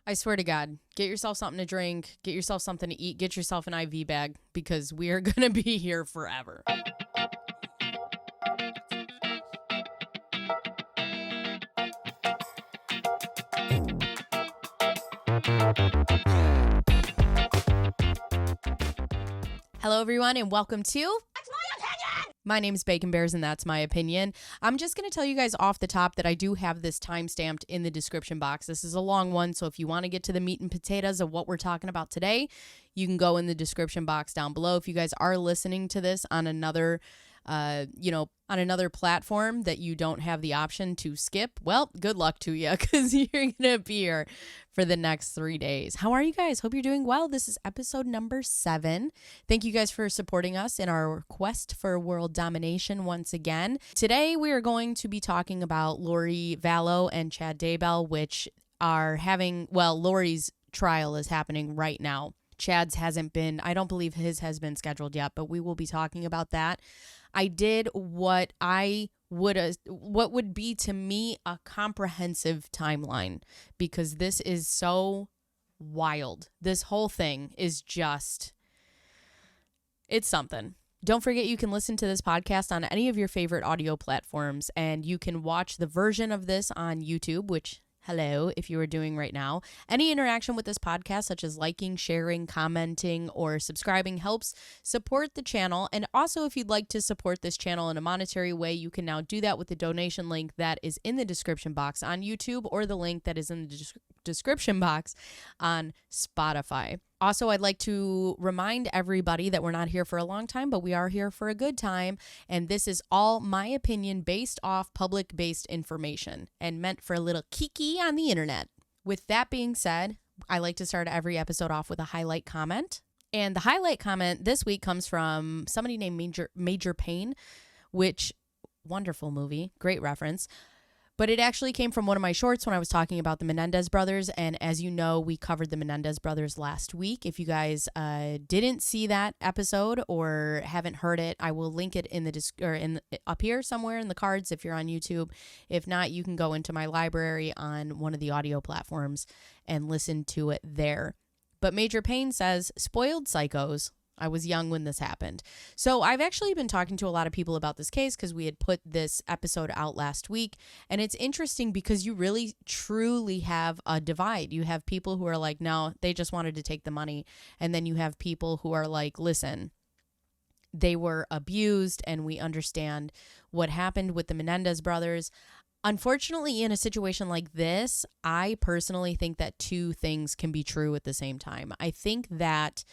I swear to God, get yourself something to drink, get yourself something to eat, get yourself an IV bag, because we are going to be here forever. Hello, everyone, and welcome to That's My Opinion! My name is BaconBearzz, and that's my opinion. I'm just going to tell you guys off the top that I do have this timestamped in the description box. This is a long one, so if you want to get to the meat and potatoes of what we're talking about today, you can go in the description box down below. If you guys are listening to this on another on another platform that you don't have the option to skip, well, good luck to you, because you're going to be here for the next 3 days. How are you guys? Hope you're doing well. This is episode number 7. Thank you guys for supporting us in our quest for world domination once again. Today, we are going to be talking about Lori Vallow and Chad Daybell, which are Lori's trial is happening right now. Chad's hasn't been, I don't believe his has been scheduled yet, but we will be talking about that. I did what would be to me a comprehensive timeline, because this is so wild. This whole thing is just, it's something. Don't forget, you can listen to this podcast on any of your favorite audio platforms, and you can watch the version of this on YouTube, which, hello, if you are doing right now. Any interaction with this podcast, such as liking, sharing, commenting, or subscribing, helps support the channel. And also, if you'd like to support this channel in a monetary way, you can now do that with the donation link that is in the description box on YouTube, or the link that is in the description box on Spotify. Also, I'd like to remind everybody that we're not here for a long time, but we are here for a good time. And this is all my opinion based off public-based information and meant for a little kiki on the internet. With that being said, I like to start every episode off with a highlight comment. And the highlight comment this week comes from somebody named Major Payne, which, wonderful movie, great reference. But it actually came from one of my shorts when I was talking about the Menendez brothers. And as you know, we covered the Menendez brothers last week. If you guys didn't see that episode or haven't heard it, I will link it up here somewhere in the cards if you're on YouTube. If not, you can go into my library on one of the audio platforms and listen to it there. But Major Payne says, "Spoiled psychos. I was young when this happened." So I've actually been talking to a lot of people about this case because we had put this episode out last week. And it's interesting because you really, truly have a divide. You have people who are like, no, they just wanted to take the money. And then you have people who are like, listen, they were abused and we understand what happened with the Menendez brothers. Unfortunately, in a situation like this, I personally think that two things can be true at the same time. I think that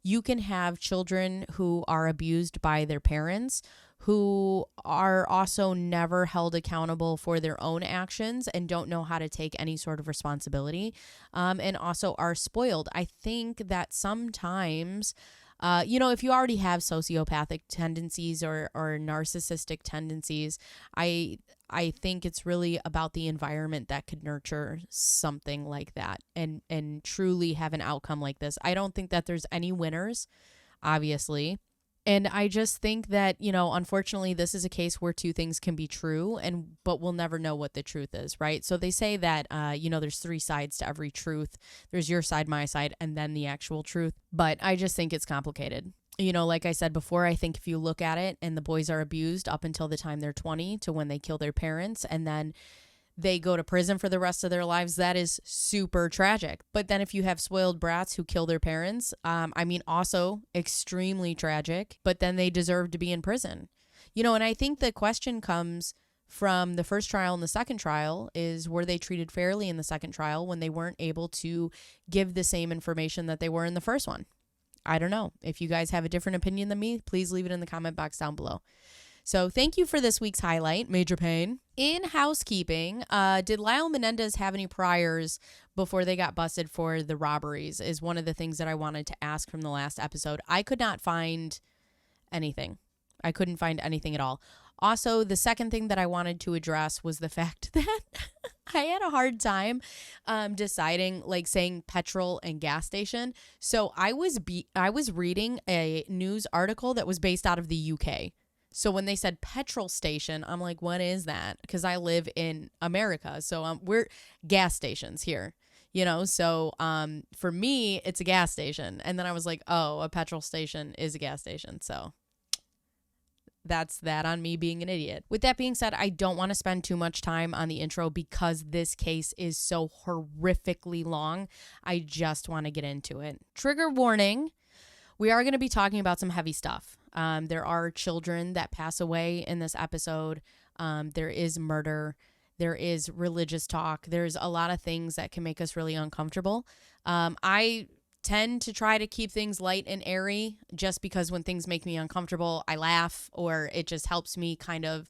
you can have children who are abused by their parents, who are also never held accountable for their own actions and don't know how to take any sort of responsibility, and also are spoiled. I think that sometimes, if you already have sociopathic tendencies or narcissistic tendencies, I think it's really about the environment that could nurture something like that and truly have an outcome like this. I don't think that there's any winners, obviously. And I just think that, unfortunately, this is a case where two things can be true, but we'll never know what the truth is, right? So they say that, there's 3 sides to every truth. There's your side, my side, and then the actual truth. But I just think it's complicated. Like I said before, I think if you look at it and the boys are abused up until the time they're 20 to when they kill their parents, and then they go to prison for the rest of their lives, that is super tragic. But then if you have spoiled brats who kill their parents, also extremely tragic, but then they deserve to be in prison. And I think the question comes from the first trial and the second trial is, were they treated fairly in the second trial when they weren't able to give the same information that they were in the first one? I don't know. If you guys have a different opinion than me, please leave it in the comment box down below. So thank you for this week's highlight, Major Payne. In housekeeping, did Lyle Menendez have any priors before they got busted for the robberies is one of the things that I wanted to ask from the last episode. I could not find anything. I couldn't find anything at all. Also, the second thing that I wanted to address was the fact that I had a hard time deciding, saying petrol and gas station. So I was reading a news article that was based out of the UK. So when they said petrol station, I'm like, what is that? Because I live in America. So we're gas stations here. So for me, it's a gas station. And then I was like, oh, a petrol station is a gas station. So that's that on me being an idiot. With that being said, I don't want to spend too much time on the intro because this case is so horrifically long. I just want to get into it. Trigger warning. We are going to be talking about some heavy stuff. There are children that pass away in this episode. There is murder. There is religious talk. There's a lot of things that can make us really uncomfortable. I tend to try to keep things light and airy just because when things make me uncomfortable, I laugh, or it just helps me kind of,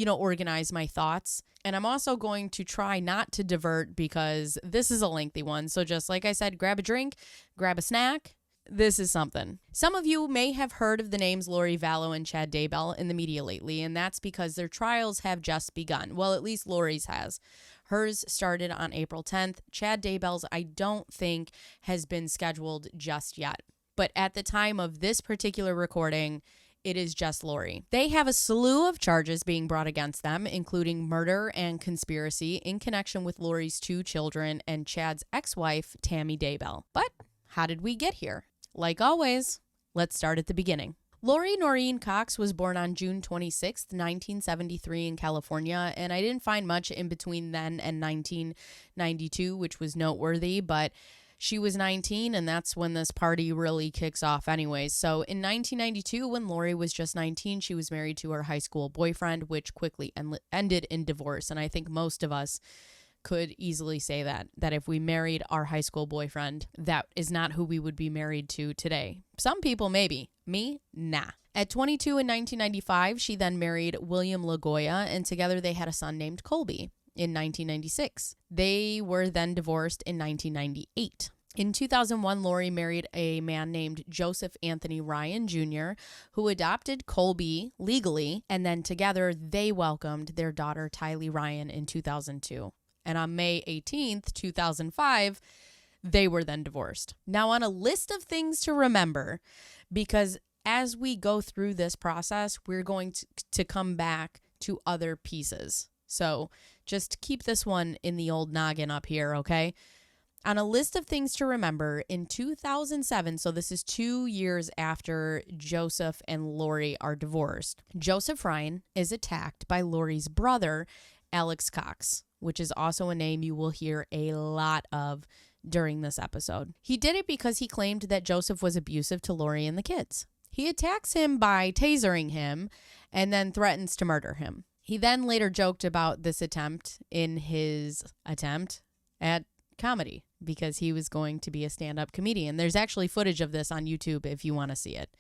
organize my thoughts. And I'm also going to try not to divert because this is a lengthy one. So just like I said, grab a drink, grab a snack. This is something. Some of you may have heard of the names Lori Vallow and Chad Daybell in the media lately, and that's because their trials have just begun. Well, at least Lori's has. Hers started on April 10th. Chad Daybell's, I don't think, has been scheduled just yet. But at the time of this particular recording, it is just Lori. They have a slew of charges being brought against them, including murder and conspiracy in connection with Lori's 2 children and Chad's ex-wife, Tammy Daybell. But how did we get here? Like always, let's start at the beginning. Lori Noreen Cox was born on June 26, 1973 in California, and I didn't find much in between then and 1992, which was noteworthy, but she was 19, and that's when this party really kicks off anyways. So in 1992, when Lori was just 19, she was married to her high school boyfriend, which quickly ended in divorce, and I think most of us could easily say that if we married our high school boyfriend, that is not who we would be married to today. Some people maybe. Me, nah. At 22 in 1995, she then married William LaGoya, and together they had a son named Colby in 1996. They were then divorced in 1998. In 2001, Lori married a man named Joseph Anthony Ryan Jr., who adopted Colby legally, and then together they welcomed their daughter Tylee Ryan in 2002. And on May 18th, 2005, they were then divorced. Now, on a list of things to remember, because as we go through this process, we're going to come back to other pieces. So just keep this one in the old noggin up here, okay? On a list of things to remember, in 2007, so this is 2 years after Joseph and Lori are divorced, Joseph Ryan is attacked by Lori's brother, Alex Cox, which is also a name you will hear a lot of during this episode. He did it because he claimed that Joseph was abusive to Lori and the kids. He attacks him by tasering him and then threatens to murder him. He then later joked about this attempt in his attempt at comedy because he was going to be a stand-up comedian. There's actually footage of this on YouTube if you want to see it.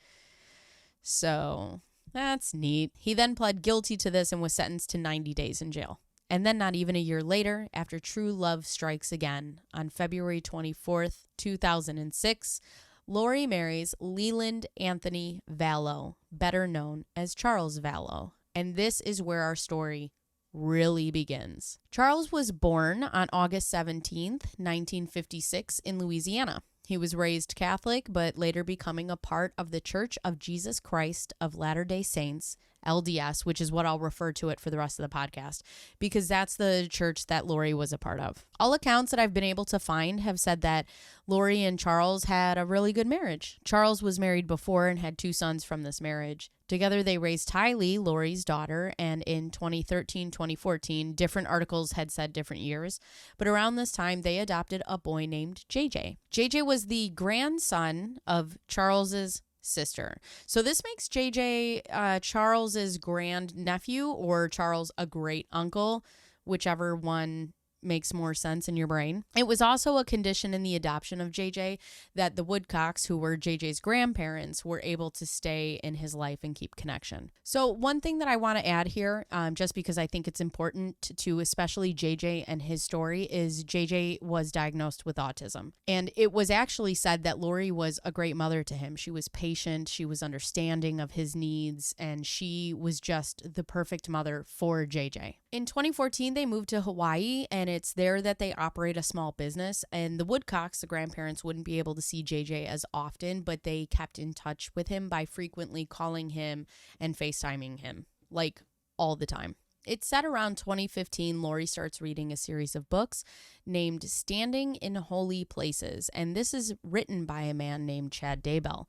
So that's neat. He then pled guilty to this and was sentenced to 90 days in jail. And then not even a year later, after true love strikes again, on February 24th, 2006, Lori marries Leland Anthony Vallow, better known as Charles Vallow. And this is where our story really begins. Charles was born on August 17th, 1956 in Louisiana. He was raised Catholic, but later becoming a part of the Church of Jesus Christ of Latter-day Saints, LDS, which is what I'll refer to it for the rest of the podcast, because that's the church that Lori was a part of. All accounts that I've been able to find have said that Lori and Charles had a really good marriage. Charles was married before and had 2 sons from this marriage. Together, they raised Tylee, Lori's daughter, and in 2013, 2014, different articles had said different years, but around this time, they adopted a boy named JJ. JJ was the grandson of Charles's sister. So this makes JJ Charles's grandnephew or Charles a great uncle, whichever one makes more sense in your brain. It was also a condition in the adoption of JJ that the Woodcocks, who were JJ's grandparents, were able to stay in his life and keep connection. So one thing that I want to add here, just because I think it's important to especially JJ and his story, is JJ was diagnosed with autism. And it was actually said that Lori was a great mother to him. She was patient, she was understanding of his needs, and she was just the perfect mother for JJ. In 2014, they moved to Hawaii, and it's there that they operate a small business. And the Woodcocks, the grandparents, wouldn't be able to see JJ as often, but they kept in touch with him by frequently calling him and FaceTiming him, like all the time. It's said around 2015, Lori starts reading a series of books named Standing in Holy Places. And this is written by a man named Chad Daybell.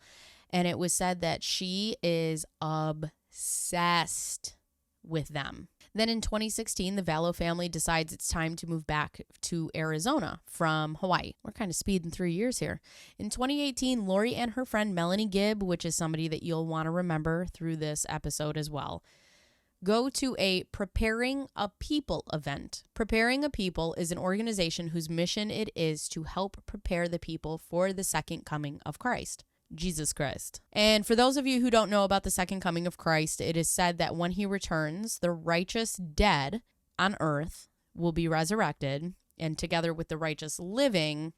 And it was said that she is obsessed with them. Then in 2016, the Vallow family decides it's time to move back to Arizona from Hawaii. We're kind of speeding through years here. In 2018, Lori and her friend Melanie Gibb, which is somebody that you'll want to remember through this episode as well, go to a Preparing a People event. Preparing a People is an organization whose mission it is to help prepare the people for the second coming of Christ. Jesus Christ. And for those of you who don't know about the second coming of Christ, it is said that when he returns, the righteous dead on earth will be resurrected, and together with the righteous living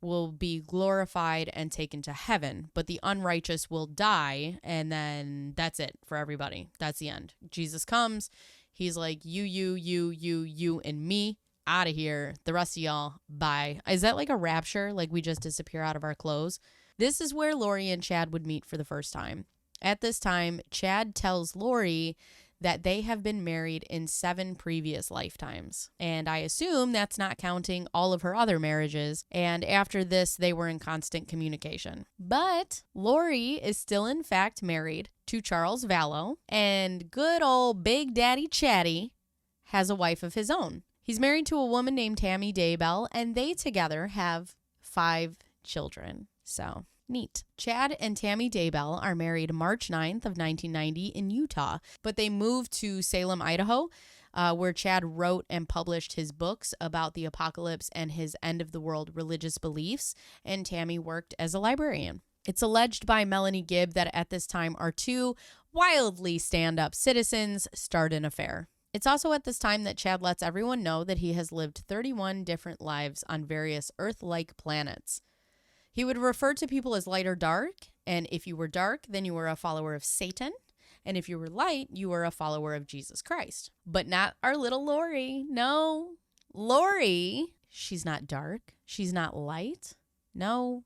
will be glorified and taken to heaven. But the unrighteous will die, and then that's it for everybody. That's the end. Jesus comes. He's like, you, and me. Out of here. The rest of y'all, bye. Is that like a rapture? Like we just disappear out of our clothes? This is where Lori and Chad would meet for the first time. At this time, Chad tells Lori that they have been married in 7 previous lifetimes. And I assume that's not counting all of her other marriages. And after this, they were in constant communication. But Lori is still in fact married to Charles Vallow. And good old Big Daddy Chatty has a wife of his own. He's married to a woman named Tammy Daybell, and they together have 5 children. So neat. Chad and Tammy Daybell are married March 9th of 1990 in Utah, but they moved to Salem, Idaho, where Chad wrote and published his books about the apocalypse and his end-of-the-world religious beliefs, and Tammy worked as a librarian. It's alleged by Melanie Gibb that at this time our 2 wildly stand-up citizens start an affair. It's also at this time that Chad lets everyone know that he has lived 31 different lives on various Earth-like planets. He would refer to people as light or dark, and if you were dark, then you were a follower of Satan, and if you were light, you were a follower of Jesus Christ. But not our little Lori. No. Lori, she's not dark. She's not light. No.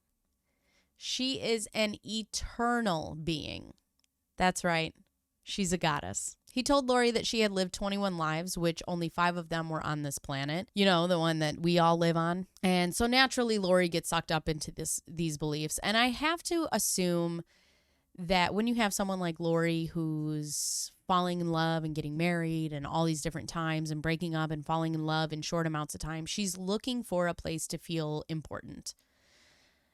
She is an eternal being. That's right. She's a goddess. He told Lori that she had lived 21 lives, which only 5 of them were on this planet. You know, the one that we all live on. And so naturally, Lori gets sucked up into these beliefs. And I have to assume that when you have someone like Lori who's falling in love and getting married and all these different times and breaking up and falling in love in short amounts of time, she's looking for a place to feel important.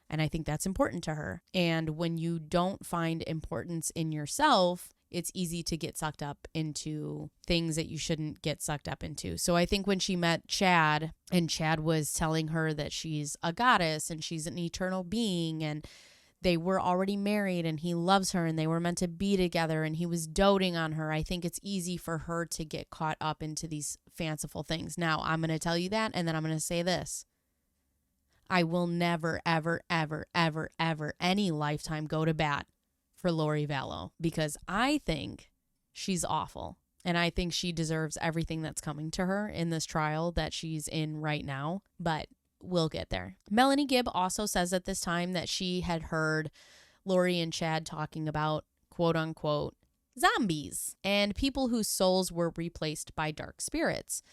And I think that's important to her. And when you don't find importance in yourself, it's easy to get sucked up into things that you shouldn't get sucked up into. So I think when she met Chad, and Chad was telling her that she's a goddess and she's an eternal being, and they were already married and he loves her and they were meant to be together and he was doting on her, I think it's easy for her to get caught up into these fanciful things. Now, I'm going to tell you that, and then I'm going to say this. I will never, ever, ever, ever, ever, any lifetime go to bat for Lori Vallow, because I think she's awful. And I think she deserves everything that's coming to her in this trial that she's in right now. But we'll get there. Melanie Gibb also says at this time that she had heard Lori and Chad talking about, quote unquote, zombies and people whose souls were replaced by dark spirits.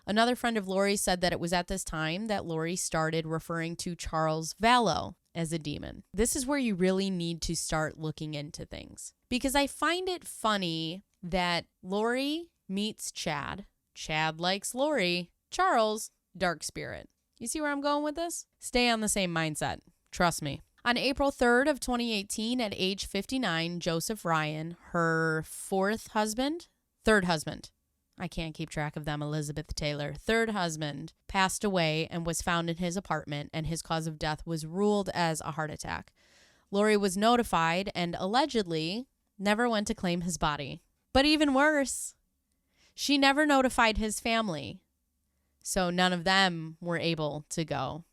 Another friend of Lori said that it was at this time that Lori started referring to Charles Vallow as a demon. This is where you really need to start looking into things, because I find it funny that Lori meets Chad. Chad likes Lori. Charles, dark spirit. You see where I'm going with this? Stay on the same mindset. Trust me. On April 3rd of 2018, at age 59, Joseph Ryan, her third husband, I can't keep track of them, Elizabeth Taylor, third husband, passed away and was found in his apartment, and his cause of death was ruled as a heart attack. Lori was notified and allegedly never went to claim his body. But even worse, she never notified his family. So none of them were able to go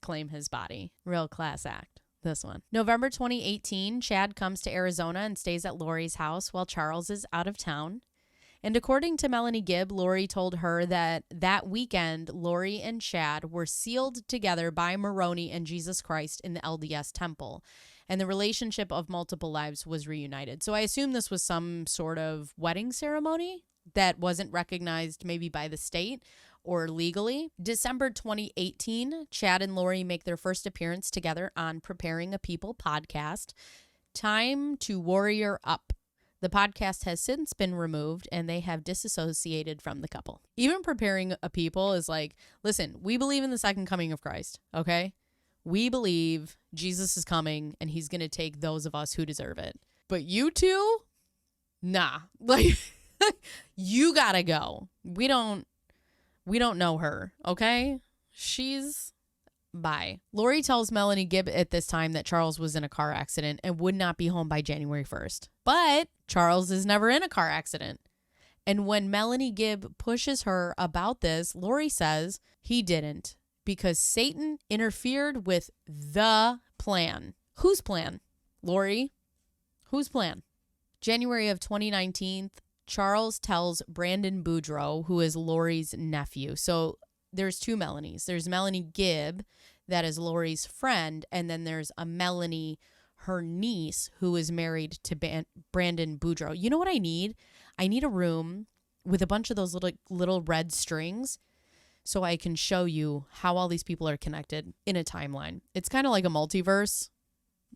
claim his body. Real class act, this one. November 2018, Chad comes to Arizona and stays at Lori's house while Charles is out of town. And according to Melanie Gibb, Lori told her that weekend, Lori and Chad were sealed together by Moroni and Jesus Christ in the LDS temple, and the relationship of multiple lives was reunited. So I assume this was some sort of wedding ceremony. that wasn't recognized maybe by the state or legally. December 2018, Chad and Lori make their first appearance together on Preparing a People podcast, Time to Warrior Up. The podcast has since been removed and they have disassociated from the couple. Even Preparing a People is like, listen, we believe in the second coming of Christ, okay? We believe Jesus is coming and he's going to take those of us who deserve it. But you two? Nah. Like, you gotta go. We don't know her, okay? She's bye. Lori tells Melanie Gibb at this time that Charles was in a car accident and would not be home by January 1st. But Charles is never in a car accident. And when Melanie Gibb pushes her about this, Lori says he didn't because Satan interfered with the plan. Whose plan? Lori? Whose plan? January of 2019, Charles tells Brandon Boudreaux, who is Lori's nephew. So there's two Melanies. There's Melanie Gibb, that is Lori's friend, and then there's a Melanie, her niece, who is married to Brandon Boudreaux. You know what I need? I need a room with a bunch of those little red strings so I can show you how all these people are connected in a timeline. It's kind of like a multiverse,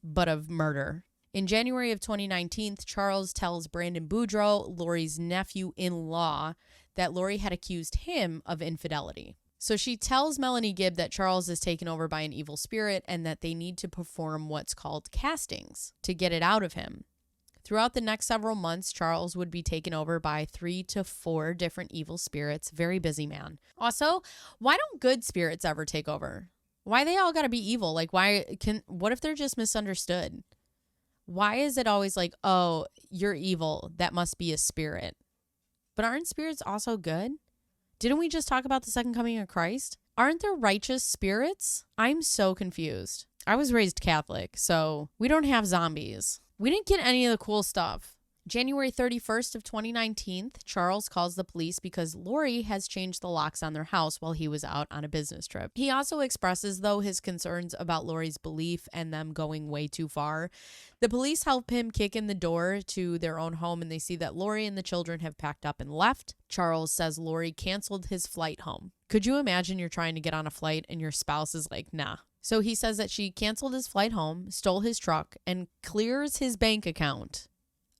but of murder. In January of 2019, Charles tells Brandon Boudreaux, Lori's nephew-in-law, that Lori had accused him of infidelity. So she tells Melanie Gibb that Charles is taken over by an evil spirit and that they need to perform what's called castings to get it out of him. Throughout the next several months, Charles would be taken over by 3 to 4 different evil spirits. Very busy man. Also, why don't good spirits ever take over? Why they all gotta be evil? Like, what if they're just misunderstood? Why is it always like, oh, you're evil, that must be a spirit? But aren't spirits also good? Didn't we just talk about the second coming of Christ? Aren't there righteous spirits? I'm so confused. I was raised Catholic, so we don't have zombies. We didn't get any of the cool stuff. January 31st of 2019, Charles calls the police because Lori has changed the locks on their house while he was out on a business trip. He also expresses, though, his concerns about Lori's belief and them going way too far. The police help him kick in the door to their own home and they see that Lori and the children have packed up and left. Charles says Lori canceled his flight home. Could you imagine you're trying to get on a flight and your spouse is like, nah. So he says that she canceled his flight home, stole his truck, and clears his bank account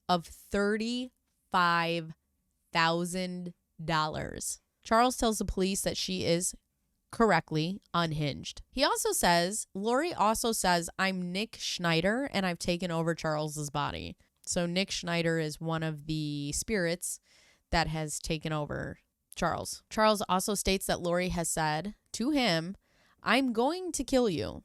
of $35,000. Charles tells the police that she is correctly unhinged. He also says, Lori also says, I'm Nick Schneider and I've taken over Charles's body. So Nick Schneider is one of the spirits that has taken over Charles. Charles also states that Lori has said to him, I'm going to kill you.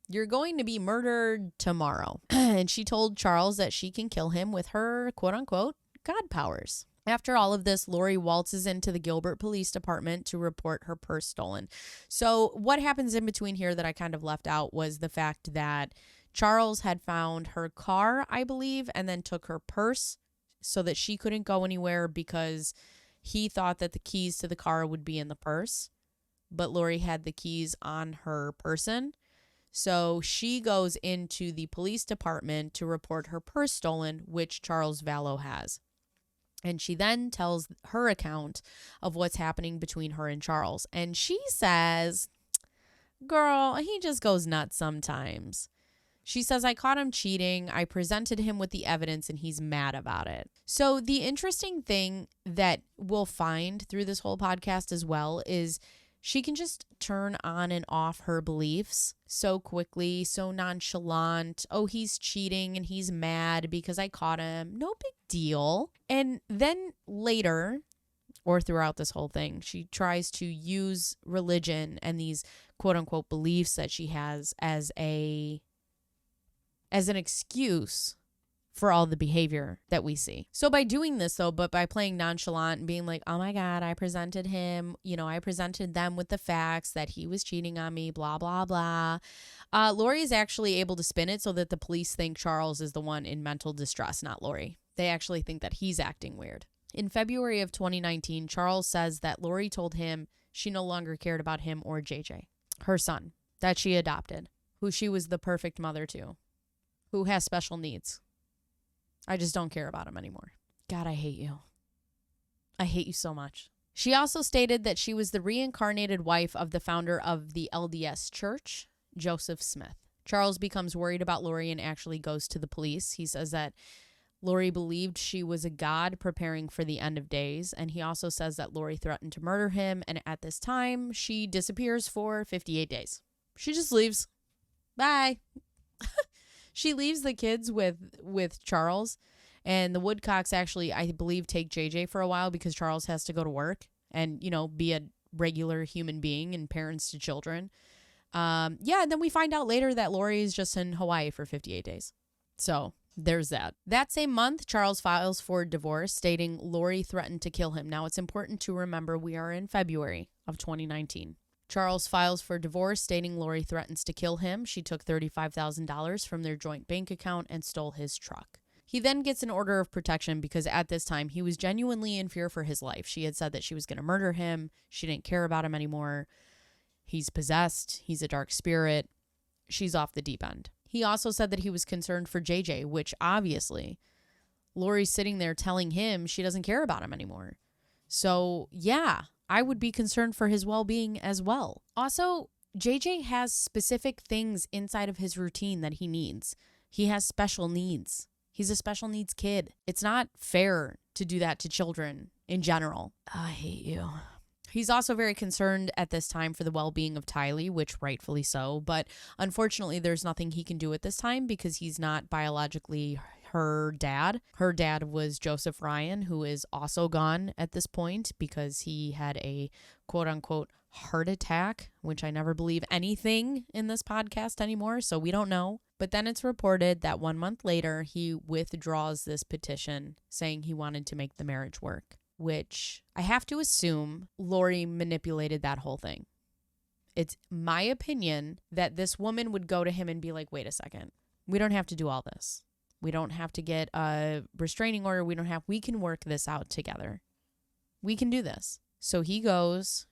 You're going to be murdered tomorrow. And she told Charles that she can kill him with her, quote unquote, God powers. After all of this, Lori waltzes into the Gilbert Police Department to report her purse stolen. So what happens in between here that I kind of left out was the fact that Charles had found her car, I believe, and then took her purse so that she couldn't go anywhere because he thought that the keys to the car would be in the purse. But Lori had the keys on her person. So she goes into the police department to report her purse stolen, which Charles Vallow has. And she then tells her account of what's happening between her and Charles. And she says, girl, he just goes nuts sometimes. She says, I caught him cheating. I presented him with the evidence and he's mad about it. So the interesting thing that we'll find through this whole podcast as well is she can just turn on and off her beliefs so quickly, so nonchalant. Oh, he's cheating and he's mad because I caught him. No big deal. And then later, or throughout this whole thing, she tries to use religion and these quote unquote beliefs that she has as an excuse for all the behavior that we see. So by doing this though, but by playing nonchalant and being like, oh my God, I presented him, I presented them with the facts that he was cheating on me, blah, blah, blah. Lori is actually able to spin it so that the police think Charles is the one in mental distress, not Lori. They actually think that he's acting weird. In February of 2019, Charles says that Lori told him she no longer cared about him or JJ, her son, that she adopted, who she was the perfect mother to, who has special needs. I just don't care about him anymore. God, I hate you. I hate you so much. She also stated that she was the reincarnated wife of the founder of the LDS Church, Joseph Smith. Charles becomes worried about Lori and actually goes to the police. He says that Lori believed she was a god preparing for the end of days, and he also says that Lori threatened to murder him, and at this time, she disappears for 58 days. She just leaves. Bye. She leaves the kids with Charles, and the Woodcocks actually, I believe, take JJ for a while because Charles has to go to work and, be a regular human being and parents to children. And then we find out later that Lori is just in Hawaii for 58 days. So there's that. That same month, Charles files for divorce, stating Lori threatened to kill him. Now, it's important to remember we are in February of 2019. Charles files for divorce, stating Lori threatens to kill him. She took $35,000 from their joint bank account and stole his truck. He then gets an order of protection because at this time, he was genuinely in fear for his life. She had said that she was going to murder him. She didn't care about him anymore. He's possessed. He's a dark spirit. She's off the deep end. He also said that he was concerned for JJ, which obviously Lori's sitting there telling him she doesn't care about him anymore. So yeah, I would be concerned for his well-being as well. Also, JJ has specific things inside of his routine that he needs. He has special needs. He's a special needs kid. It's not fair to do that to children in general. I hate you. He's also very concerned at this time for the well-being of Tylee, which rightfully so. But unfortunately, there's nothing he can do at this time because he's not biologically her dad. Her dad was Joseph Ryan, who is also gone at this point because he had a quote-unquote heart attack, which I never believe anything in this podcast anymore, so we don't know. But then it's reported that 1 month later, he withdraws this petition saying he wanted to make the marriage work, which I have to assume Lori manipulated that whole thing. It's my opinion that this woman would go to him and be like, wait a second, we don't have to do all this. We don't have to get a restraining order. We can work this out together. We can do this. So he goes,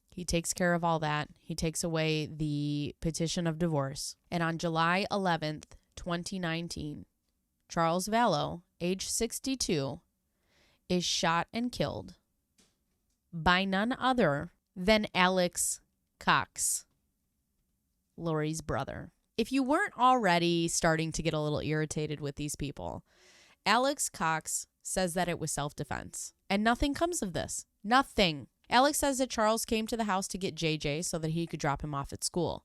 he takes care of all that. He takes away the petition of divorce. And on July 11th, 2019, Charles Vallow, age 62, is shot and killed by none other than Alex Cox, Lori's brother. If you weren't already starting to get a little irritated with these people, Alex Cox says that it was self-defense. And nothing comes of this. Nothing. Alex says that Charles came to the house to get JJ so that he could drop him off at school.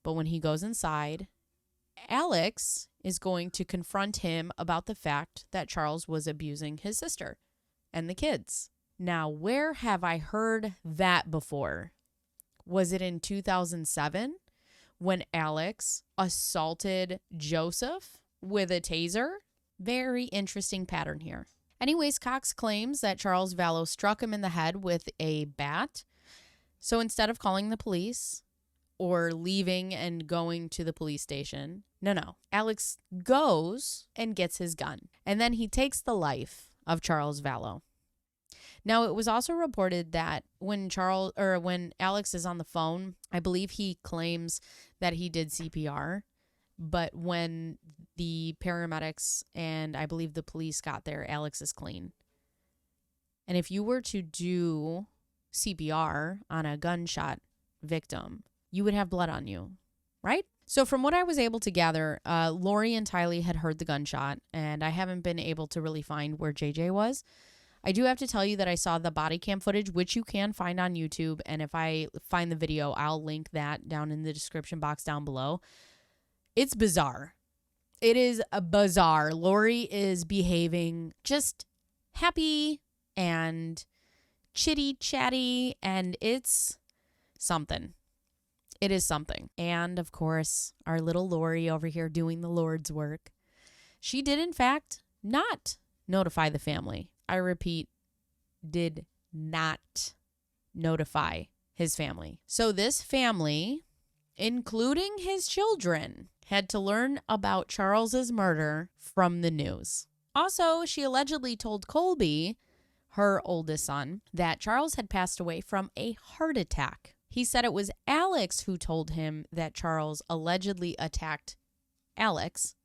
But when he goes inside, Alex is going to confront him about the fact that Charles was abusing his sister and the kids. Now, where have I heard that before? Was it in 2007 when Alex assaulted Joseph with a taser? Very interesting pattern here. Anyways, Cox claims that Charles Vallow struck him in the head with a bat. So instead of calling the police or leaving and going to the police station, no. Alex goes and gets his gun. And then he takes the life of Charles Vallow. Now, it was also reported that when Alex is on the phone, I believe he claims that he did CPR. But when the paramedics and I believe the police got there, Alex is clean. And if you were to do CPR on a gunshot victim, you would have blood on you, right? So from what I was able to gather, Lori and Tylee had heard the gunshot, and I haven't been able to really find where JJ was. I do have to tell you that I saw the body cam footage, which you can find on YouTube. And if I find the video, I'll link that down in the description box down below. It's bizarre. It is bizarre. Lori is behaving just happy and chitty-chatty, and it's something. It is something. And, of course, our little Lori over here doing the Lord's work. She did, in fact, not notify the family. I repeat, did not notify his family. So this family, including his children, had to learn about Charles's murder from the news. Also, she allegedly told Colby, her oldest son, that Charles had passed away from a heart attack. He said it was Alex who told him that Charles allegedly attacked Alex,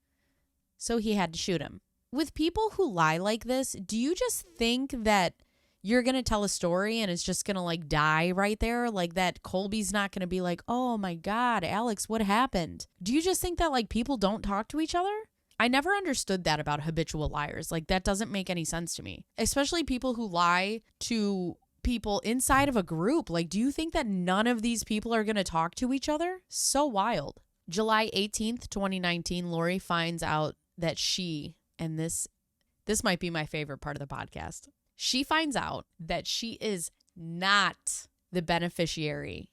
so he had to shoot him. With people who lie like this, do you just think that you're going to tell a story and it's just going to like die right there. Like that Colby's not going to be like, oh my God, Alex, what happened? Do you just think that like people don't talk to each other? I never understood that about habitual liars. Like that doesn't make any sense to me, especially people who lie to people inside of a group. Like, do you think that none of these people are going to talk to each other? So wild. July 18th, 2019, Lori finds out that and this might be my favorite part of the podcast. She finds out that she is not the beneficiary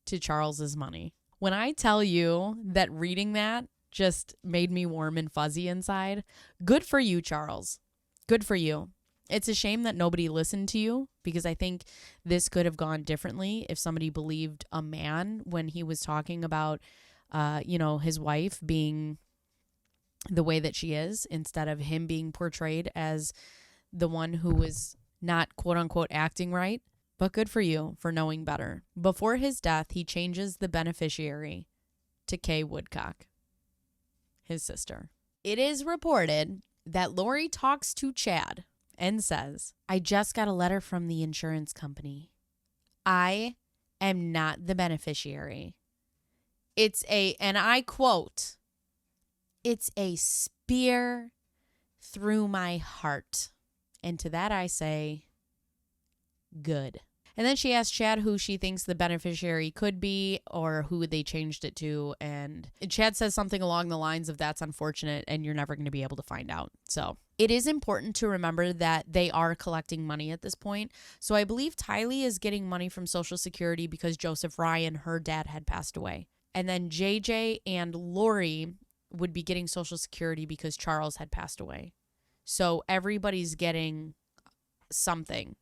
to Charles's money. When I tell you that reading that just made me warm and fuzzy inside, good for you, Charles. Good for you. It's a shame that nobody listened to you, because I think this could have gone differently if somebody believed a man when he was talking about, his wife being the way that she is, instead of him being portrayed as the one who was not quote unquote acting right. But good for you for knowing better. Before his death, he changes the beneficiary to Kay Woodcock, his sister. It is reported that Lori talks to Chad and says, I just got a letter from the insurance company. I am not the beneficiary. And I quote, it's a spear through my heart. And to that I say, good. And then she asked Chad who she thinks the beneficiary could be or who they changed it to. And Chad says something along the lines of, that's unfortunate and you're never going to be able to find out. So it is important to remember that they are collecting money at this point. So I believe Tylee is getting money from Social Security because Joseph Ryan, her dad, had passed away. And then JJ and Lori would be getting Social Security because Charles had passed away. So everybody's getting something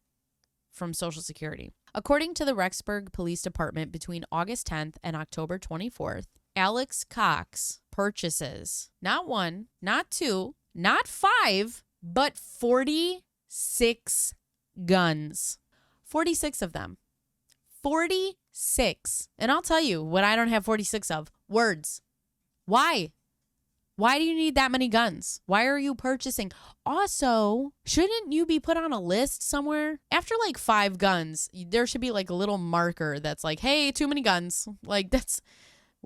from Social Security. According to the Rexburg Police Department, between August 10th and October 24th, Alex Cox purchases not one, not two, not five, but 46 guns. 46 of them. 46. And I'll tell you what I don't have 46 of. Words. Why? Why do you need that many guns? Why are you purchasing? Also, shouldn't you be put on a list somewhere? After like 5 guns, there should be like a little marker that's like, hey, too many guns. Like that's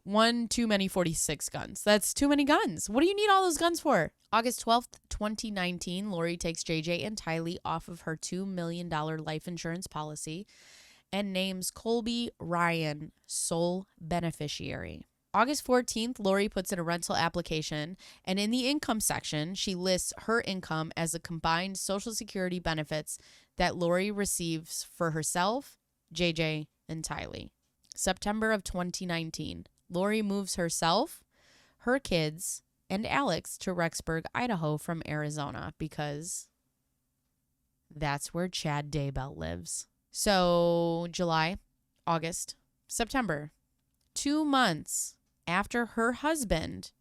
one too many 46 guns. That's too many guns. What do you need all those guns for? August 12th, 2019, Lori takes JJ and Tylee off of her $2 million life insurance policy and names Colby Ryan sole beneficiary. August 14th, Lori puts in a rental application, and in the income section, she lists her income as the combined Social Security benefits that Lori receives for herself, JJ, and Tylee. September of 2019, Lori moves herself, her kids, and Alex to Rexburg, Idaho from Arizona because that's where Chad Daybell lives. So July, August, September, 2 months after her husband,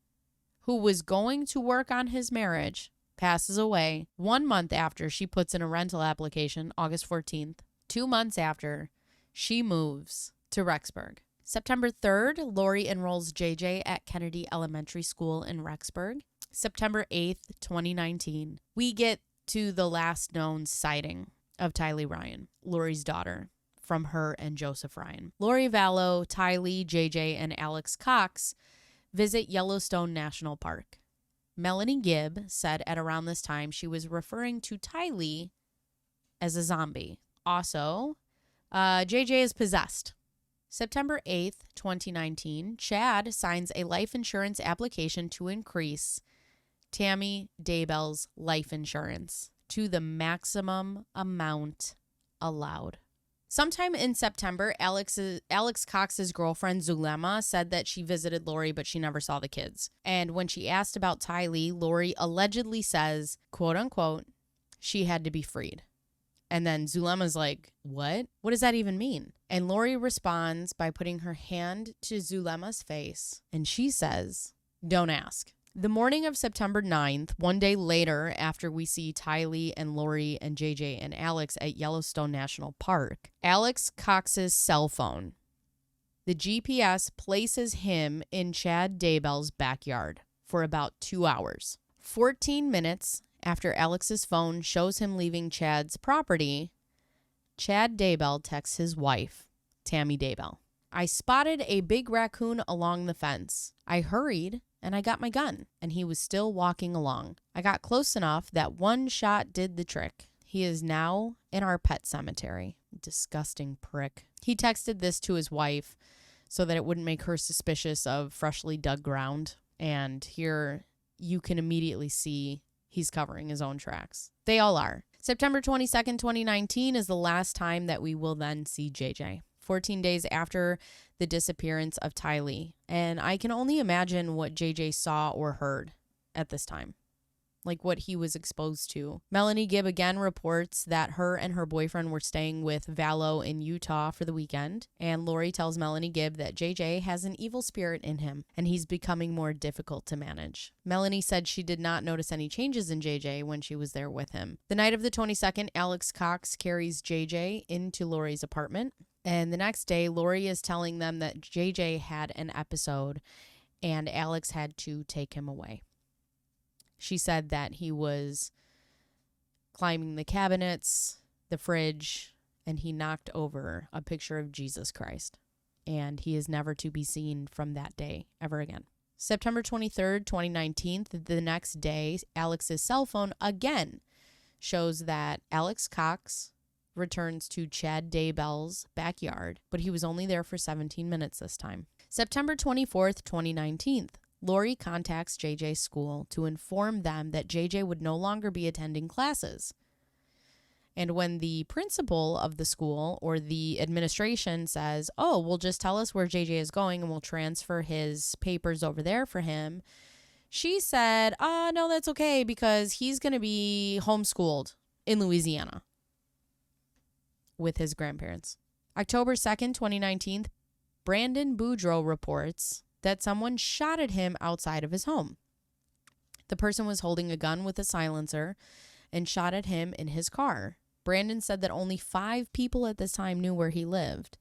who was going to work on his marriage, passes away. 1 month after she puts in a rental application, August 14th. 2 months after, she moves to Rexburg. September 3rd, Lori enrolls JJ at Kennedy Elementary School in Rexburg. September 8th, 2019, we get to the last known sighting of Tylee Ryan, Lori's daughter, from her and Joseph Ryan. Lori Vallow, Tylee, JJ, and Alex Cox visit Yellowstone National Park. Melanie Gibb said at around this time she was referring to Tylee as a zombie. Also, JJ is possessed. September 8th, 2019, Chad signs a life insurance application to increase Tammy Daybell's life insurance to the maximum amount allowed. Sometime in September, Alex Cox's girlfriend Zulema said that she visited Lori, but she never saw the kids. And when she asked about Tylee, Lori allegedly says, quote unquote, she had to be freed. And then Zulema's like, what? What does that even mean? And Lori responds by putting her hand to Zulema's face. And she says, don't ask. The morning of September 9th, one day later after we see Tylee and Lori and JJ and Alex at Yellowstone National Park, Alex Cox's cell phone, the GPS places him in Chad Daybell's backyard for about 2 hours. 14 minutes After Alex's phone shows him leaving Chad's property, Chad Daybell texts his wife, Tammy Daybell. I spotted a big raccoon along the fence. I hurried and I got my gun, and he was still walking along. I got close enough that one shot did the trick. He is now in our pet cemetery. Disgusting prick. He texted this to his wife so that it wouldn't make her suspicious of freshly dug ground. And here you can immediately see he's covering his own tracks. They all are. September 22nd, 2019 is the last time that we will then see JJ. 14 days after the disappearance of Tylee. And I can only imagine what JJ saw or heard at this time. Like what he was exposed to. Melanie Gibb again reports that her and her boyfriend were staying with Vallow in Utah for the weekend. And Lori tells Melanie Gibb that JJ has an evil spirit in him and he's becoming more difficult to manage. Melanie said she did not notice any changes in JJ when she was there with him. The night of the 22nd, Alex Cox carries JJ into Lori's apartment. And the next day, Lori is telling them that JJ had an episode and Alex had to take him away. She said that he was climbing the cabinets, the fridge, and he knocked over a picture of Jesus Christ. And he is never to be seen from that day ever again. September 23rd, 2019, the next day, Alex's cell phone again shows that Alex Cox returns to Chad Daybell's backyard, but he was only there for 17 minutes this time. September 24th, 2019, Lori contacts JJ's school to inform them that JJ would no longer be attending classes. And when the principal of the school or the administration says, oh, well, just tell us where JJ is going and we'll transfer his papers over there for him, she said, no, that's okay because he's going to be homeschooled in Louisiana with his grandparents. October 2nd, 2019, Brandon Boudreaux reports that someone shot at him outside of his home. The person was holding a gun with a silencer and shot at him in his car. Brandon said that only 5 people at this time knew where he lived.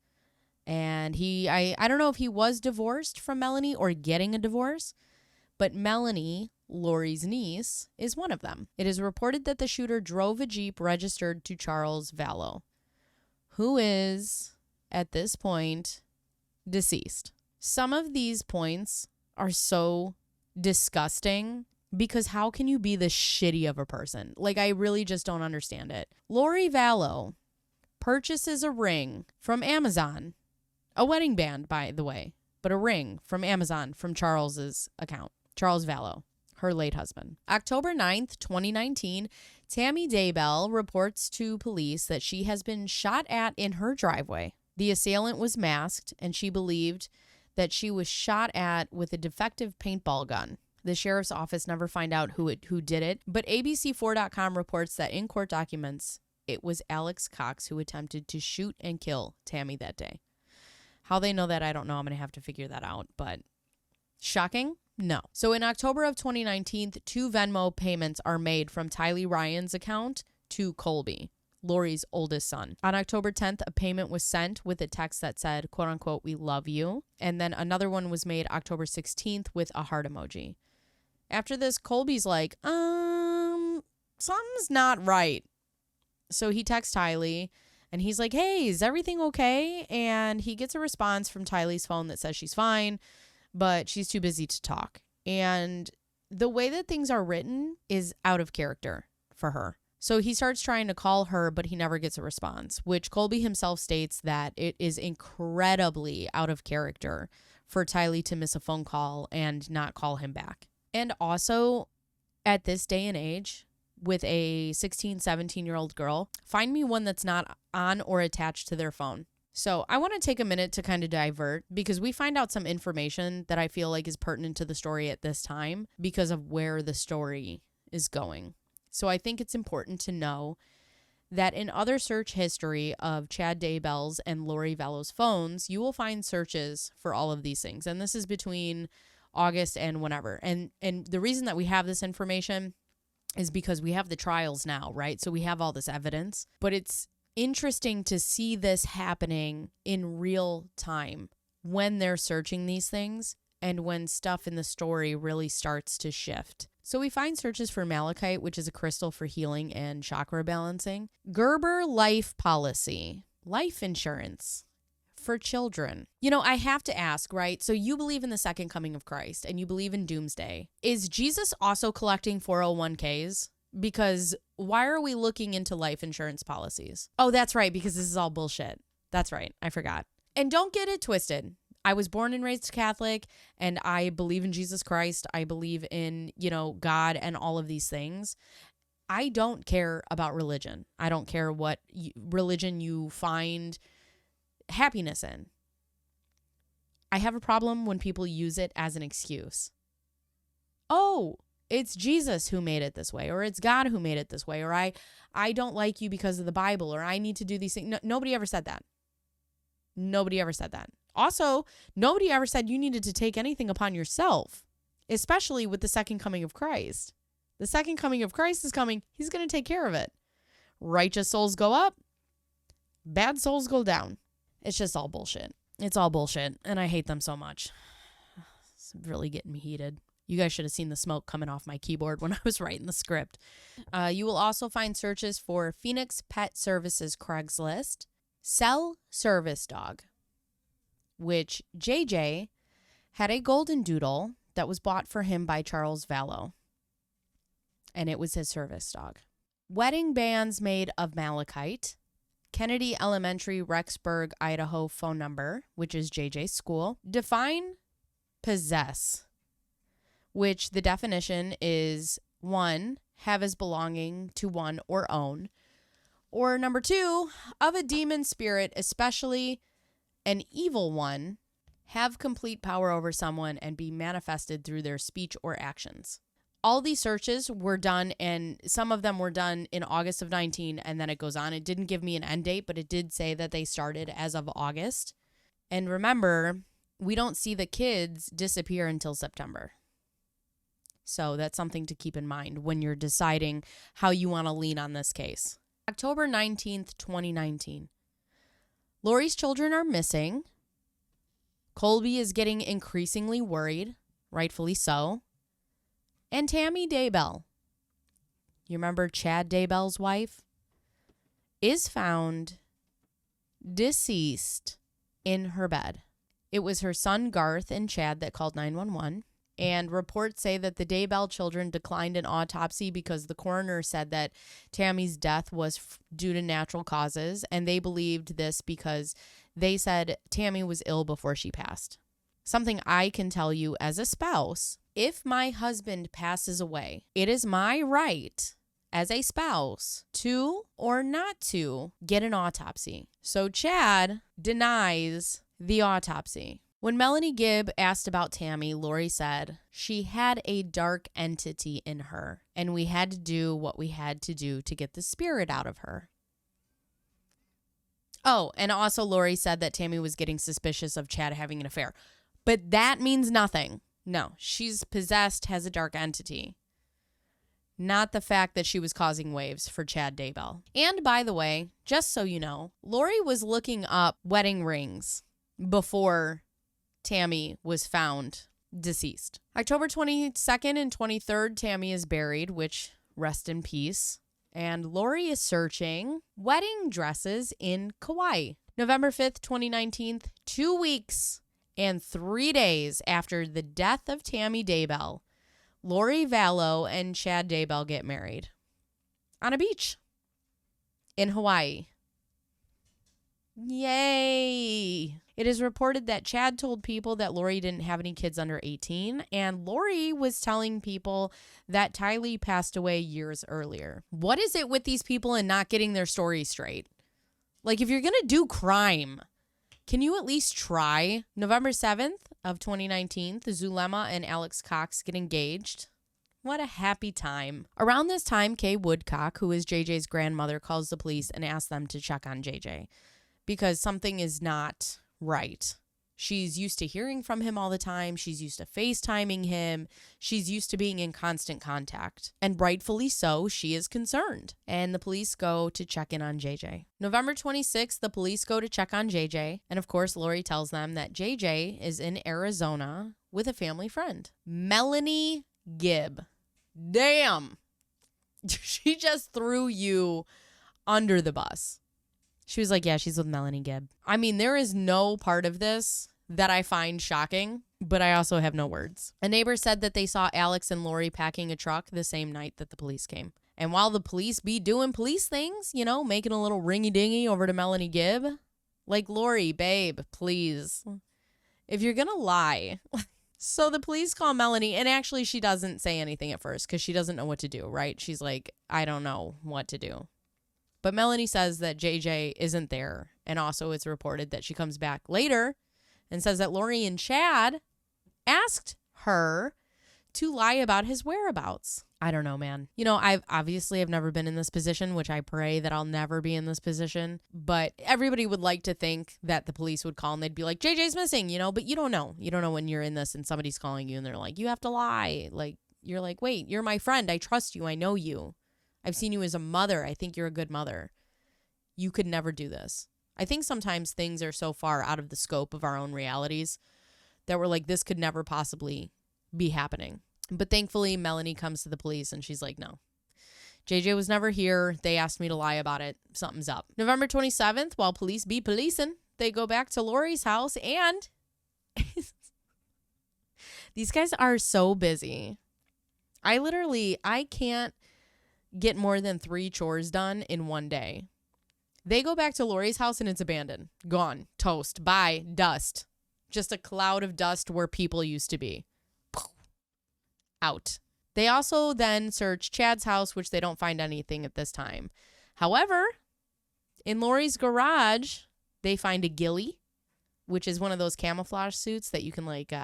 And I don't know if he was divorced from Melanie or getting a divorce, but Melanie, Lori's niece, is one of them. It is reported that the shooter drove a Jeep registered to Charles Vallow, who is, at this point, deceased. Some of these points are so disgusting because how can you be this shitty of a person? Like, I really just don't understand it. Lori Vallow purchases a ring from Amazon, a wedding band, by the way, but a ring from Amazon from Charles's account, Charles Vallow, her late husband. October 9th, 2019, Tammy Daybell reports to police that she has been shot at in her driveway. The assailant was masked, and she believed that she was shot at with a defective paintball gun. The sheriff's office never found out who did it, but ABC4.com reports that in court documents, it was Alex Cox who attempted to shoot and kill Tammy that day. How they know that, I don't know. I'm going to have to figure that out, but shocking? No. So in October of 2019, 2 Venmo payments are made from Tylee Ryan's account to Colby, Lori's oldest son. On October 10th, a payment was sent with a text that said, quote unquote, we love you. And then another one was made October 16th with a heart emoji. After this, Colby's like, something's not right. So he texts Tylee and he's like, hey, is everything okay? And he gets a response from Tylee's phone that says she's fine, but she's too busy to talk. And the way that things are written is out of character for her. So he starts trying to call her, but he never gets a response, which Colby himself states that it is incredibly out of character for Tylee to miss a phone call and not call him back. And also, at this day and age, with a 16, 17-year-old girl, find me one that's not on or attached to their phone. So I want to take a minute to kind of divert because we find out some information that I feel like is pertinent to the story at this time because of where the story is going. So I think it's important to know that in other search history of Chad Daybell's and Lori Vallow's phones, you will find searches for all of these things. And this is between August and whenever. And the reason that we have this information is because we have the trials now, right? So we have all this evidence, but it's interesting to see this happening in real time when they're searching these things and when stuff in the story really starts to shift. So we find searches for malachite, which is a crystal for healing and chakra balancing. Gerber life policy, life insurance for children. You know, I have to ask, right? So you believe in the second coming of Christ and you believe in doomsday. Is Jesus also collecting 401ks? Because why are we looking into life insurance policies? Oh, that's right, because this is all bullshit. That's right. I forgot. And don't get it twisted. I was born and raised Catholic, and I believe in Jesus Christ. I believe in, God and all of these things. I don't care about religion. I don't care what religion you find happiness in. I have a problem when people use it as an excuse. Oh, it's Jesus who made it this way, or it's God who made it this way, or I don't like you because of the Bible, or I need to do these things. No, nobody ever said that. Nobody ever said that. Also, nobody ever said you needed to take anything upon yourself, especially with the second coming of Christ. The second coming of Christ is coming. He's going to take care of it. Righteous souls go up. Bad souls go down. It's just all bullshit. It's all bullshit, and I hate them so much. It's really getting me heated. You guys should have seen the smoke coming off my keyboard when I was writing the script. You will also find searches for Phoenix Pet Services Craigslist, sell service dog, which JJ had a golden doodle that was bought for him by Charles Vallow, and it was his service dog. Wedding bands made of malachite, Kennedy Elementary, Rexburg, Idaho phone number, which is JJ's school. Define possess, which the definition is 1, have as belonging to one or own, or number 2, of a demon spirit, especially an evil one, have complete power over someone and be manifested through their speech or actions. All these searches were done, and some of them were done in August of 19, and then it goes on. It didn't give me an end date, but it did say that they started as of August. And remember, we don't see the kids disappear until September. So that's something to keep in mind when you're deciding how you want to lean on this case. October 19th, 2019. Lori's children are missing. Colby is getting increasingly worried, rightfully so. And Tammy Daybell, you remember Chad Daybell's wife, is found deceased in her bed. It was her son Garth and Chad that called 911. And reports say that the Daybell children declined an autopsy because the coroner said that Tammy's death was due to natural causes. And they believed this because they said Tammy was ill before she passed. Something I can tell you as a spouse, if my husband passes away, it is my right as a spouse to or not to get an autopsy. So Chad denies the autopsy. When Melanie Gibb asked about Tammy, Lori said she had a dark entity in her, and we had to do what we had to do to get the spirit out of her. Oh, and also Lori said that Tammy was getting suspicious of Chad having an affair. But that means nothing. No, she's possessed, has a dark entity. Not the fact that she was causing waves for Chad Daybell. And by the way, just so you know, Lori was looking up wedding rings before Tammy was found deceased. October 22nd and 23rd, Tammy is buried, which rest in peace. And Lori is searching wedding dresses in Kauai. November 5th, 2019, 2 weeks and 3 days after the death of Tammy Daybell, Lori Vallow and Chad Daybell get married on a beach in Hawaii. Yay! It is reported that Chad told people that Lori didn't have any kids under 18, and Lori was telling people that Tylee passed away years earlier. What is it with these people and not getting their story straight? Like, if you're going to do crime, can you at least try? November 7th of 2019, Zulema and Alex Cox get engaged. What a happy time. Around this time, Kay Woodcock, who is JJ's grandmother, calls the police and asks them to check on JJ because something is not right. She's used to hearing from him all the time. She's used to FaceTiming him. She's used to being in constant contact. And rightfully so, she is concerned. And the police go to check in on JJ. November 26th, the police go to check on JJ. And of course, Lori tells them that JJ is in Arizona with a family friend. Melanie Gibb damn. She just threw you under the bus. She was like, yeah, she's with Melanie Gibb. I mean, there is no part of this that I find shocking, but I also have no words. A neighbor said that they saw Alex and Lori packing a truck the same night that the police came. And while the police be doing police things, you know, making a little ringy-dingy over to Melanie Gibb, like, Lori, babe, please, if you're going to lie. So the police call Melanie, and actually she doesn't say anything at first because she doesn't know what to do, right? She's like, I don't know what to do. But Melanie says that JJ isn't there. And also it's reported that she comes back later and says that Lori and Chad asked her to lie about his whereabouts. I don't know, man. You know, I've never been in this position, which I pray that I'll never be in this position. But everybody would like to think that the police would call and they'd be like, JJ's missing, you know, but you don't know. You don't know when you're in this and somebody's calling you and they're like, you have to lie. Like, you're like, wait, you're my friend. I trust you. I know you. I've seen you as a mother. I think you're a good mother. You could never do this. I think sometimes things are so far out of the scope of our own realities that we're like, this could never possibly be happening. But thankfully, Melanie comes to the police and she's like, no, JJ was never here. They asked me to lie about it. Something's up. November 27th, while police be policing, they go back to Lori's house and these guys are so busy. I can't get more than 3 chores done in one day. They go back to Lori's house and it's abandoned. Gone. Toast. Bye. Dust. Just a cloud of dust where people used to be. Out. They also then search Chad's house, which they don't find anything at this time. However, in Lori's garage, they find a ghillie, which is one of those camouflage suits that you can like,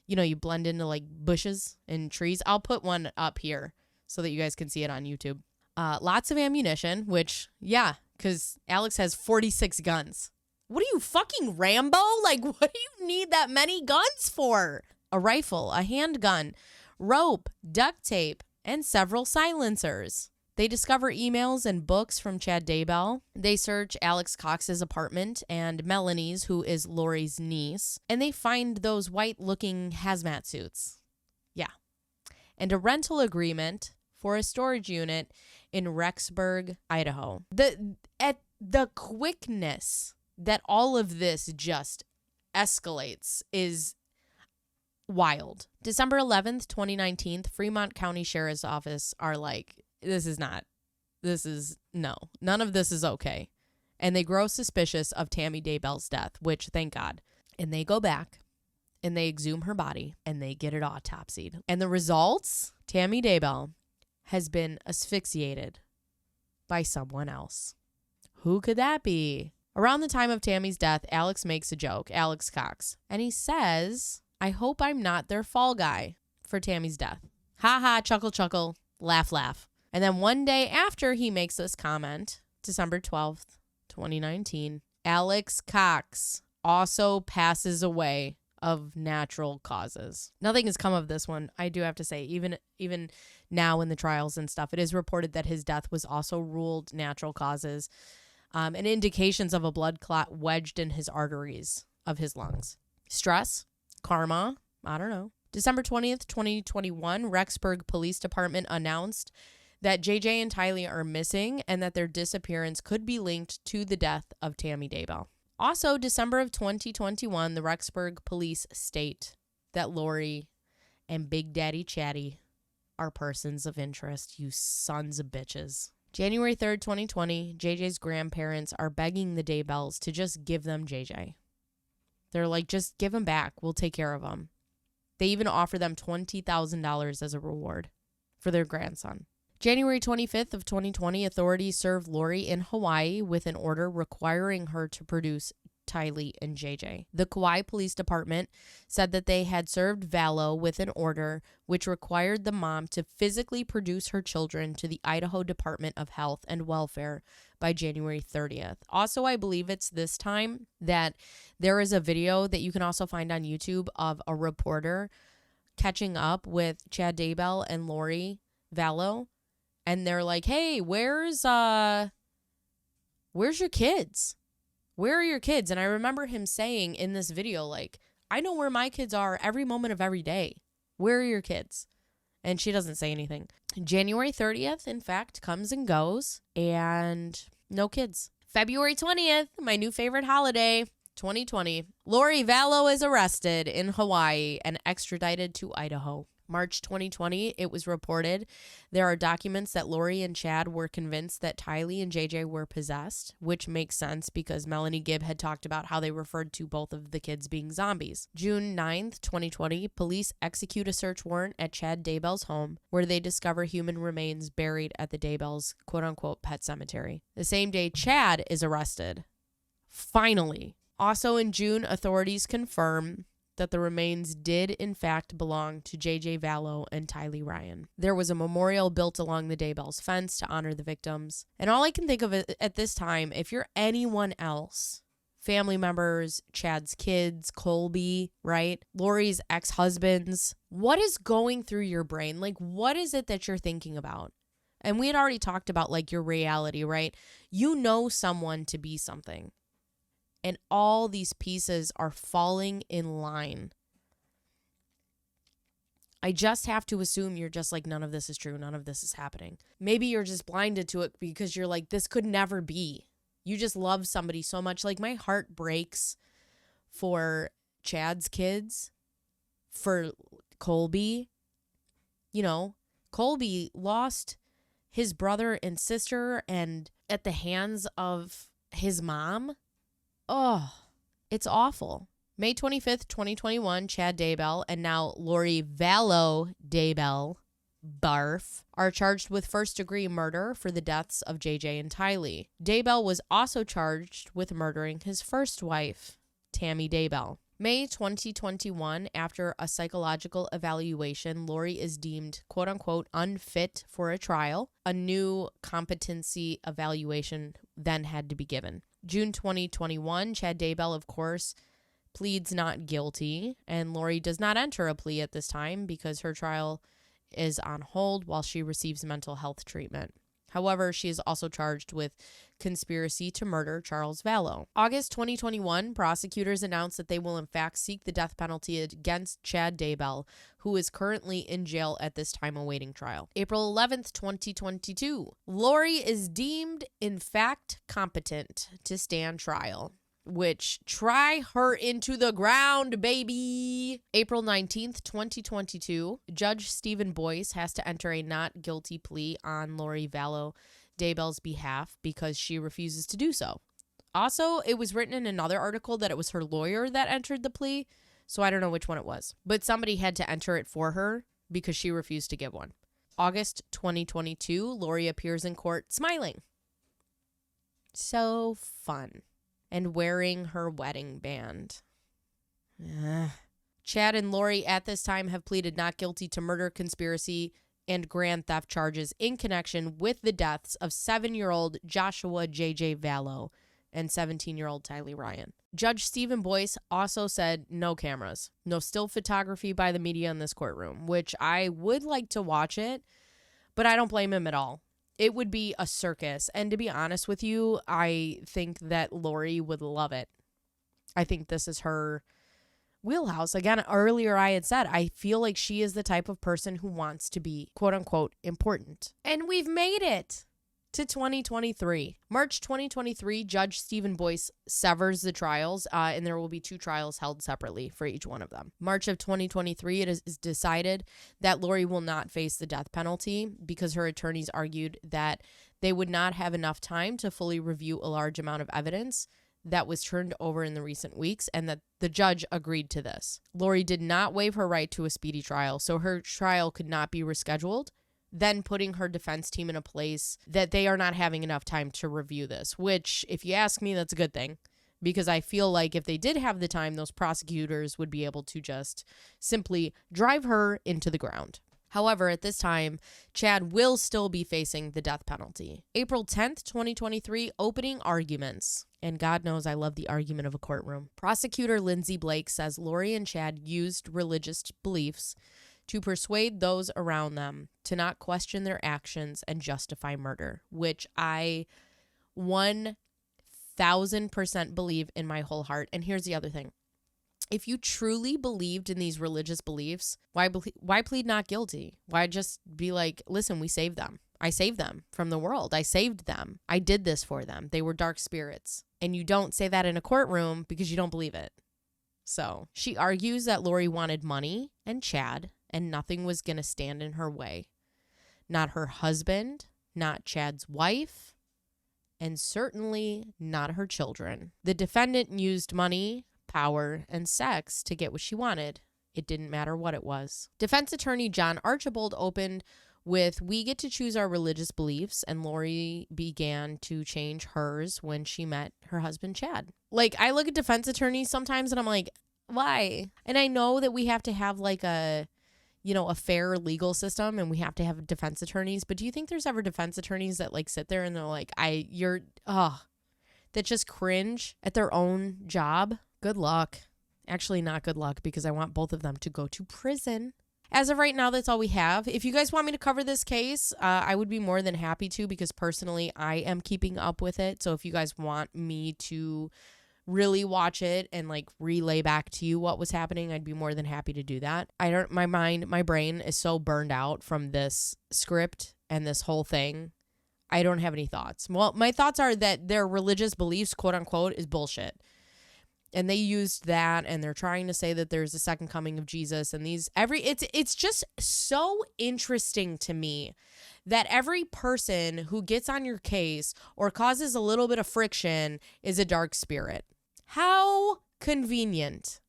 you blend into like bushes and trees. I'll put one up here so that you guys can see it on YouTube. Lots of ammunition, which, yeah, because Alex has 46 guns. What are you, fucking Rambo? Like, what do you need that many guns for? A rifle, a handgun, rope, duct tape, and several silencers. They discover emails and books from Chad Daybell. They search Alex Cox's apartment and Melanie's, who is Lori's niece, and they find those white-looking hazmat suits. Yeah. And a rental agreement for a storage unit in Rexburg, Idaho. The quickness that all of this just escalates is wild. December 11th, 2019, Fremont County Sheriff's Office are like, none of this is okay. And they grow suspicious of Tammy Daybell's death, which, thank God. And they go back and they exhume her body and they get it autopsied. And the results, Tammy Daybell has been asphyxiated by someone else. Who could that be? Around the time of Tammy's death, Alex makes a joke, Alex Cox, and he says, I hope I'm not their fall guy for Tammy's death. Ha ha, chuckle, chuckle, laugh, laugh. And then one day after he makes this comment, December 12th, 2019, Alex Cox also passes away of natural causes. Nothing has come of this one, I do have to say. Even now in the trials and stuff, it is reported that his death was also ruled natural causes, and indications of a blood clot wedged in his arteries of his lungs. Stress, karma, I don't know. December 20th, 2021, Rexburg Police Department announced that JJ and Tylee are missing and that their disappearance could be linked to the death of Tammy Daybell. Also, December of 2021, the Rexburg police state that Lori and Big Daddy Chatty are persons of interest, you sons of bitches. January 3rd, 2020, JJ's grandparents are begging the Daybells to just give them JJ. They're like, just give him back. We'll take care of him. They even offer them $20,000 as a reward for their grandson. January 25th of 2020, authorities served Lori in Hawaii with an order requiring her to produce Tylee and JJ. The Kauai Police Department said that they had served Vallow with an order which required the mom to physically produce her children to the Idaho Department of Health and Welfare by January 30th. Also, I believe it's this time that there is a video that you can also find on YouTube of a reporter catching up with Chad Daybell and Lori Vallow, and they're like, "Hey, where's your kids? Where are your kids?" And I remember him saying in this video, like, I know where my kids are every moment of every day. Where are your kids? And she doesn't say anything. January 30th, in fact, comes and goes, and no kids. February 20th, my new favorite holiday, 2020. Lori Vallow is arrested in Hawaii and extradited to Idaho. March 2020, it was reported there are documents that Lori and Chad were convinced that Tylee and JJ were possessed, which makes sense because Melanie Gibb had talked about how they referred to both of the kids being zombies. June 9th, 2020, police execute a search warrant at Chad Daybell's home where they discover human remains buried at the Daybell's quote-unquote pet cemetery. The same day, Chad is arrested. Finally. Also in June, authorities confirm that the remains did in fact belong to J.J. Vallow and Tylee Ryan. There was a memorial built along the Daybell's fence to honor the victims. And all I can think of at this time, if you're anyone else, family members, Chad's kids, Colby, right? Lori's ex-husbands, what is going through your brain? Like, what is it that you're thinking about? And we had already talked about, like, your reality, right? You know someone to be something. And all these pieces are falling in line. I just have to assume you're just like, none of this is true. None of this is happening. Maybe you're just blinded to it because you're like, this could never be. You just love somebody so much. Like, my heart breaks for Chad's kids, for Colby. You know, Colby lost his brother and sister and at the hands of his mom. Oh, it's awful. May 25th, 2021, Chad Daybell and now Lori Vallow Daybell, barf, are charged with first-degree murder for the deaths of JJ and Tylee. Daybell was also charged with murdering his first wife, Tammy Daybell. May 2021, after a psychological evaluation, Lori is deemed quote-unquote unfit for a trial. A new competency evaluation then had to be given. June 2021, Chad Daybell, of course, pleads not guilty, and Lori does not enter a plea at this time because her trial is on hold while she receives mental health treatment. However, she is also charged with conspiracy to murder Charles Vallow. August 2021, prosecutors announced that they will in fact seek the death penalty against Chad Daybell, who is currently in jail at this time awaiting trial. April 11th, 2022, Lori is deemed in fact competent to stand trial. Which, try her into the ground, baby. April 19th, 2022, Judge Stephen Boyce has to enter a not guilty plea on Lori Vallow Daybell's behalf because she refuses to do so. Also, it was written in another article that it was her lawyer that entered the plea, so I don't know which one it was. But somebody had to enter it for her because she refused to give one. August 2022, Lori appears in court smiling. So fun. And wearing her wedding band. Chad and Lori at this time have pleaded not guilty to murder, conspiracy, and grand theft charges in connection with the deaths of 7-year-old Joshua J.J. Vallow and 17-year-old Tylee Ryan. Judge Stephen Boyce also said no cameras, no still photography by the media in this courtroom, which I would like to watch it, but I don't blame him at all. It would be a circus. And to be honest with you, I think that Lori would love it. I think this is her wheelhouse. Again, earlier I had said, I feel like she is the type of person who wants to be, quote unquote, important. And we've made it to 2023. March 2023, Judge Stephen Boyce severs the trials, and there will be 2 trials held separately for each one of them. March of 2023, it is decided that Lori will not face the death penalty because her attorneys argued that they would not have enough time to fully review a large amount of evidence that was turned over in the recent weeks, and that the judge agreed to this. Lori did not waive her right to a speedy trial, so her trial could not be rescheduled, then putting her defense team in a place that they are not having enough time to review this, which, if you ask me, that's a good thing, because I feel like if they did have the time, those prosecutors would be able to just simply drive her into the ground. However, at this time, Chad will still be facing the death penalty. April 10th, 2023, opening arguments. And God knows I love the argument of a courtroom. Prosecutor Lindsay Blake says Lori and Chad used religious beliefs to persuade those around them to not question their actions and justify murder, which I 1000% believe in my whole heart. And here's the other thing. If you truly believed in these religious beliefs, why plead not guilty? Why just be like, listen, we saved them. I saved them from the world. I saved them. I did this for them. They were dark spirits. And you don't say that in a courtroom because you don't believe it. So she argues that Lori wanted money and Chad, and nothing was going to stand in her way. Not her husband, not Chad's wife, and certainly not her children. The defendant used money, power, and sex to get what she wanted. It didn't matter what it was. Defense attorney John Archibald opened with, "We get to choose our religious beliefs," and Lori began to change hers when she met her husband, Chad. Like, I look at defense attorneys sometimes and I'm like, why? And I know that we have to have like a fair legal system and we have to have defense attorneys, but do you think there's ever defense attorneys that like sit there and they're like, that just cringe at their own job? Good luck. Actually, not good luck, because I want both of them to go to prison. As of right now, that's all we have. If you guys want me to cover this case, I would be more than happy to, because personally, I am keeping up with it. So if you guys want me to really watch it and like relay back to you what was happening, I'd be more than happy to do that. My brain is so burned out from this script and this whole thing. I don't have any thoughts. Well, my thoughts are that their religious beliefs, quote unquote, is bullshit. And they used that, and they're trying to say that there's a second coming of Jesus, and it's just so interesting to me that every person who gets on your case or causes a little bit of friction is a dark spirit. How convenient.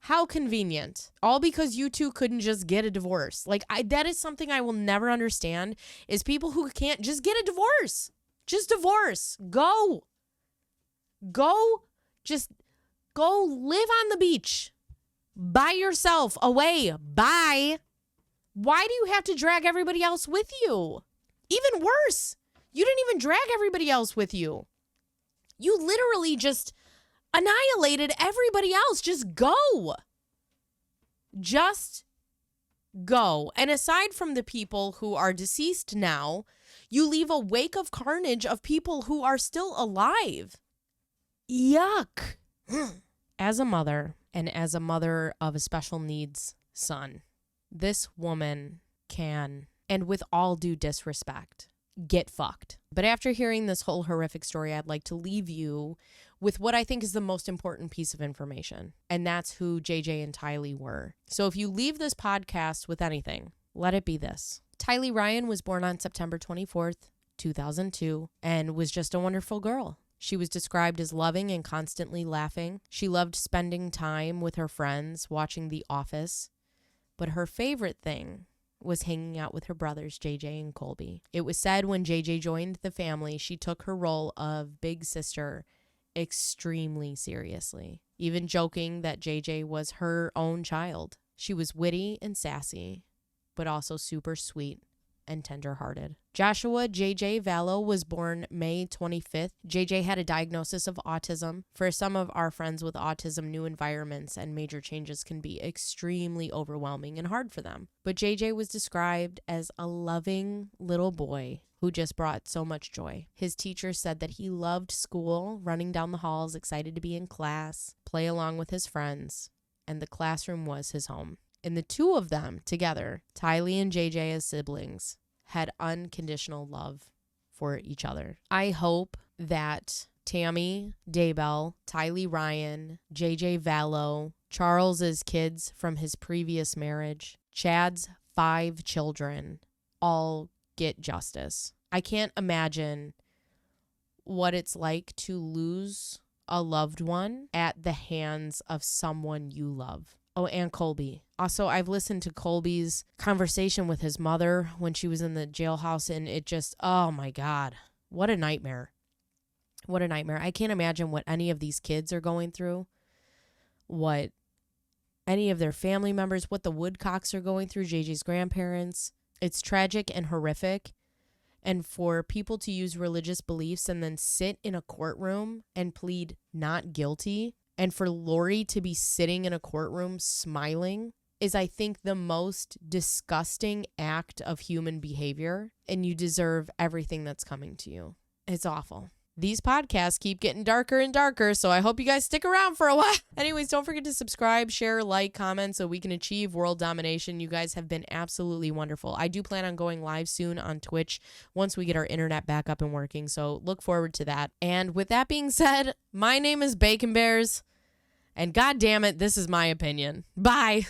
How convenient. All because you two couldn't just get a divorce. Like, that is something I will never understand, is people who can't just get a divorce. Just divorce. Go. Just go live on the beach by yourself, away. Bye. Why do you have to drag everybody else with you? Even worse, you didn't even drag everybody else with you. You literally just annihilated everybody else. Just go. Just go. And aside from the people who are deceased now, you leave a wake of carnage of people who are still alive. Yuck. As a mother, and as a mother of a special needs son, this woman can, and with all due disrespect, get fucked. But after hearing this whole horrific story, I'd like to leave you with what I think is the most important piece of information, and that's who JJ and Tylee were. So if you leave this podcast with anything, let it be this. Tylee Ryan was born on September 24th, 2002, and was just a wonderful girl. She was described as loving and constantly laughing. She loved spending time with her friends, watching The Office. But her favorite thing was hanging out with her brothers, JJ and Colby. It was said when JJ joined the family, she took her role of big sister extremely seriously, even joking that JJ was her own child. She was witty and sassy, but also super sweet and tender-hearted. Joshua JJ Vallow was born May 25th. JJ had a diagnosis of autism. For some of our friends with autism, new environments and major changes can be extremely overwhelming and hard for them. But JJ was described as a loving little boy who just brought so much joy. His teacher said that he loved school, running down the halls, excited to be in class, play along with his friends, and the classroom was his home. And the two of them together, Tylee and JJ as siblings, had unconditional love for each other. I hope that Tammy Daybell, Tylee Ryan, JJ Vallow, Charles's kids from his previous marriage, Chad's 5 children, all get justice. I can't imagine what it's like to lose a loved one at the hands of someone you love. Oh, and Colby. Also, I've listened to Colby's conversation with his mother when she was in the jailhouse, and it just, oh my God, what a nightmare. What a nightmare. I can't imagine what any of these kids are going through, what any of their family members, what the Woodcocks are going through, JJ's grandparents. It's tragic and horrific. And for people to use religious beliefs and then sit in a courtroom and plead not guilty, and for Lori to be sitting in a courtroom smiling, is, I think, the most disgusting act of human behavior. And you deserve everything that's coming to you. It's awful. these podcasts keep getting darker and darker, so I hope you guys stick around for a while. Anyways, don't forget to subscribe, share, like, comment so we can achieve world domination. You guys have been absolutely wonderful. I do plan on going live soon on Twitch once we get our internet back up and working, so look forward to that. And with that being said, my name is BaconBearzz, and god damn it, this is my opinion. Bye!